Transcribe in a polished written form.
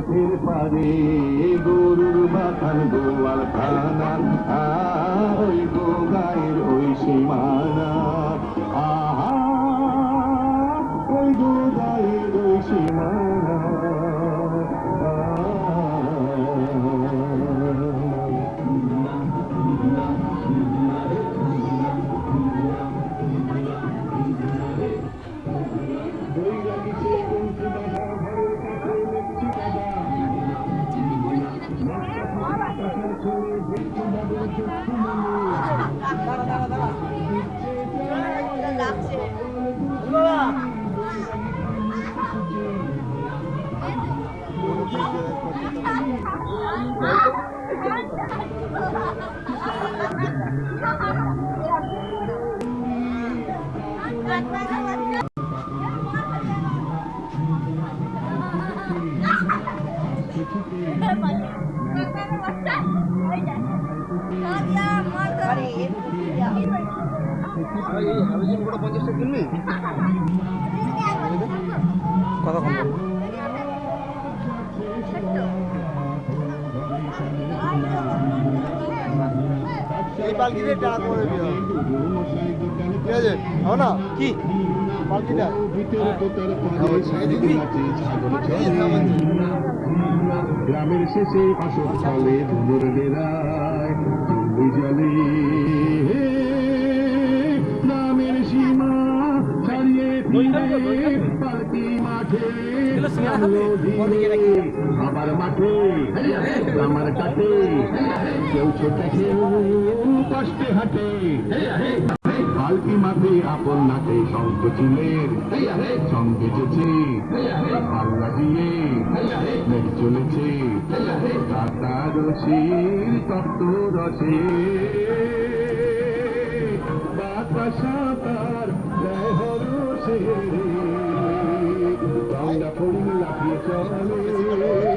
পথের পারে গরুর বাথান গোয়াল খানা ওই গো গায়ের ওই সীমানা আহা ওই গো গায়ের ওই সীমানা এই পালকিতে ডাক করে দিও ঠিক আছে হবে না কি পালকিটা গ্রামের শেষে পাশক চলে ধুমুর ডেরায় জলে গ্রামের সীমা ছাড়িয়ে ফিরে পালকি মাঠে আবার মাঠে আমার কাটে কেউ ছোটে কেউ কষ্টে হাঁটে পালকি মাঠে আপন নাটে সংকোচিলের সঙ্গে যেছে পাল্লা দিয়ে মেঘ চলেছে কাটা রসির তপ্ত রসে বাতাসা তার হরসে বাংলা ফড়িং লাফিয়ে চলে